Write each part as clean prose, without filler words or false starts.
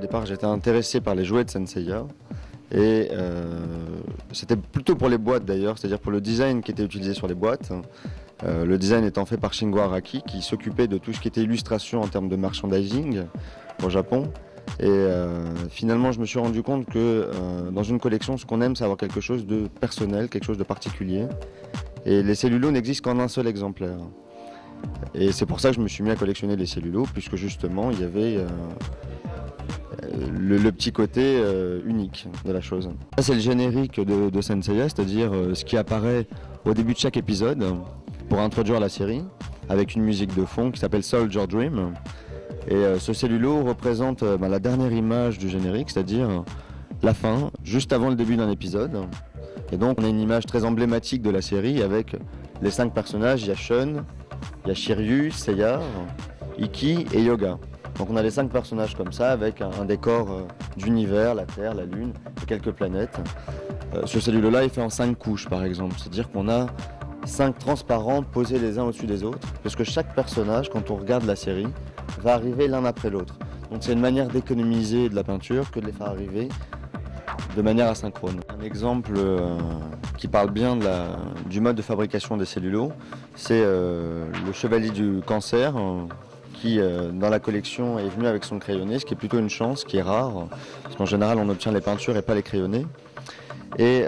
départ, j'étais intéressé par les jouets de Senseiya. Et c'était plutôt pour les boîtes d'ailleurs, c'est-à-dire pour le design qui était utilisé sur les boîtes. Le design étant fait par Shingo Araki, qui s'occupait de tout ce qui était illustration en termes de merchandising au Japon. Et finalement, je me suis rendu compte que dans une collection, ce qu'on aime, c'est avoir quelque chose de personnel, quelque chose de particulier. Et les cellulos n'existent qu'en un seul exemplaire. Et c'est pour ça que je me suis mis à collectionner les cellulos, puisque justement, il y avait le petit côté unique de la chose. Ça, c'est le générique de Senseiya, c'est-à-dire ce qui apparaît au début de chaque épisode pour introduire la série, avec une musique de fond qui s'appelle Soldier Dream. Et ce cellulo représente la dernière image du générique, c'est-à-dire la fin, juste avant le début d'un épisode. Et donc on a une image très emblématique de la série avec les 5 personnages. Il y a Shun, il y a Shiryu, Seiya, Ikki et Yoga. Donc on a les 5 personnages comme ça avec un décor d'univers, la Terre, la Lune et quelques planètes. Ce cellulo-là est fait en 5 couches par exemple, c'est-à-dire qu'on a 5 transparents posés les uns au-dessus des autres, parce que chaque personnage, quand on regarde la série, va arriver l'un après l'autre. Donc c'est une manière d'économiser de la peinture que de les faire arriver de manière asynchrone. Un exemple qui parle bien du mode de fabrication des cellulos, c'est le chevalier du cancer qui dans la collection est venu avec son crayonné, ce qui est plutôt une chance, qui est rare, parce qu'en général on obtient les peintures et pas les crayonnés. Et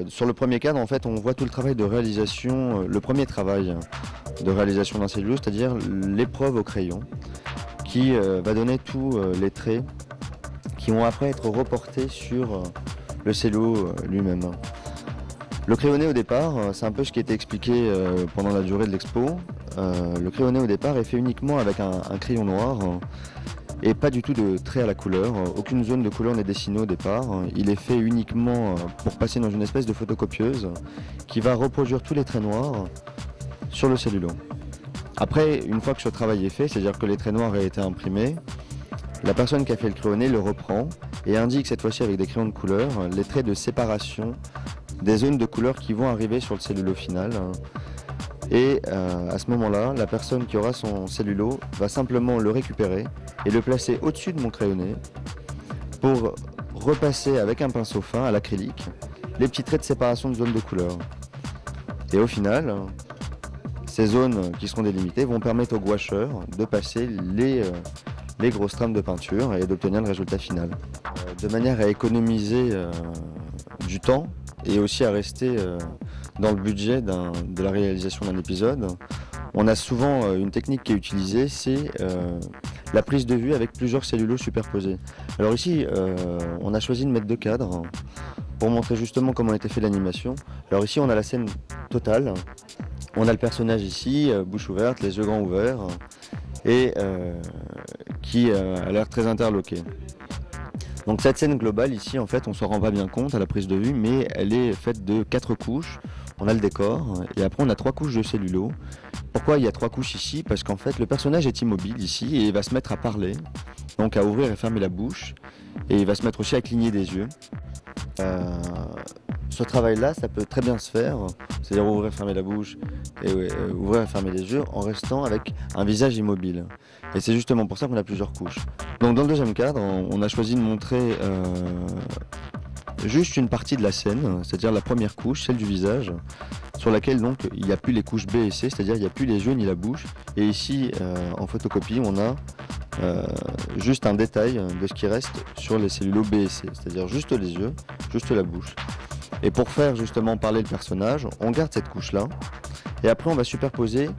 sur le premier cadre, en fait, on voit tout le travail de réalisation, le premier travail de réalisation d'un cellulo, c'est-à-dire l'épreuve au crayon, qui va donner tous les traits qui vont après être reportés sur le cellulo lui-même. Le crayonné au départ, c'est un peu ce qui a été expliqué pendant la durée de l'expo. Le crayonné au départ est fait uniquement avec un crayon noir et pas du tout de traits à la couleur. Aucune zone de couleur n'est dessinée au départ. Il est fait uniquement pour passer dans une espèce de photocopieuse qui va reproduire tous les traits noirs sur le cellulo. Après, une fois que ce travail est fait, c'est-à-dire que les traits noirs aient été imprimés, la personne qui a fait le crayonné le reprend et indique cette fois-ci avec des crayons de couleur les traits de séparation des zones de couleur qui vont arriver sur le cellulo final. Et à ce moment-là, la personne qui aura son cellulo va simplement le récupérer et le placer au-dessus de mon crayonné pour repasser avec un pinceau fin à l'acrylique les petits traits de séparation de zones de couleur. Et au final, ces zones qui seront délimitées vont permettre au gouacheur de passer les grosses trames de peinture et d'obtenir le résultat final. De manière à économiser du temps et aussi à rester dans le budget de la réalisation d'un épisode, on a souvent une technique qui est utilisée, c'est la prise de vue avec plusieurs cellulos superposés. Alors ici, on a choisi de mettre 2 cadres pour montrer justement comment a été fait l'animation. Alors ici, on a la scène totale. On a le personnage ici, bouche ouverte, les yeux grands ouverts, et qui a l'air très interloqué. Donc cette scène globale ici, en fait, on ne s'en rend pas bien compte à la prise de vue, mais elle est faite de 4 couches. On a le décor, et après on a 3 couches de cellulo. Pourquoi il y a 3 couches ici? Parce qu'en fait, le personnage est immobile ici, et il va se mettre à parler, donc à ouvrir et fermer la bouche, et il va se mettre aussi à cligner des yeux. Ce travail-là, ça peut très bien se faire, c'est-à-dire ouvrir et fermer la bouche et ouvrir et fermer les yeux en restant avec un visage immobile. Et c'est justement pour ça qu'on a plusieurs couches. Donc dans le deuxième cadre, on a choisi de montrer juste une partie de la scène, c'est-à-dire la première couche, celle du visage, sur laquelle donc il n'y a plus les couches B et C, c'est-à-dire il n'y a plus les yeux ni la bouche. Et ici, en photocopie, on a juste un détail de ce qui reste sur les cellulos B et C, c'est-à-dire juste les yeux, juste la bouche. Et pour faire justement parler le personnage, on garde cette couche-là, et après on va superposer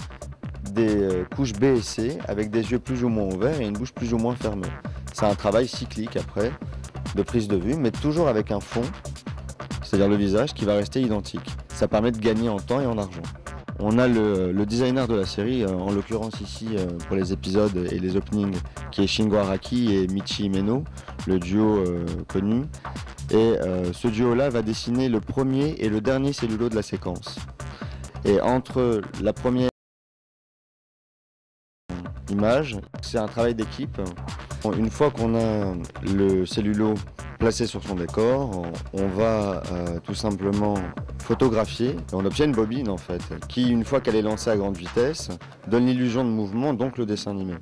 des couches B et C avec des yeux plus ou moins ouverts et une bouche plus ou moins fermée. C'est un travail cyclique après, de prise de vue, mais toujours avec un fond, c'est-à-dire le visage, qui va rester identique. Ça permet de gagner en temps et en argent. On a le designer de la série, en l'occurrence ici pour les épisodes et les openings, qui est Shingo Araki et Michi Himeno, le duo connu. Et ce duo-là va dessiner le premier et le dernier cellulo de la séquence. Et entre la première image, c'est un travail d'équipe. Une fois qu'on a le cellulo placé sur son décor, on va tout simplement photographier. Et on obtient une bobine en fait, qui une fois qu'elle est lancée à grande vitesse, donne l'illusion de mouvement, donc le dessin animé.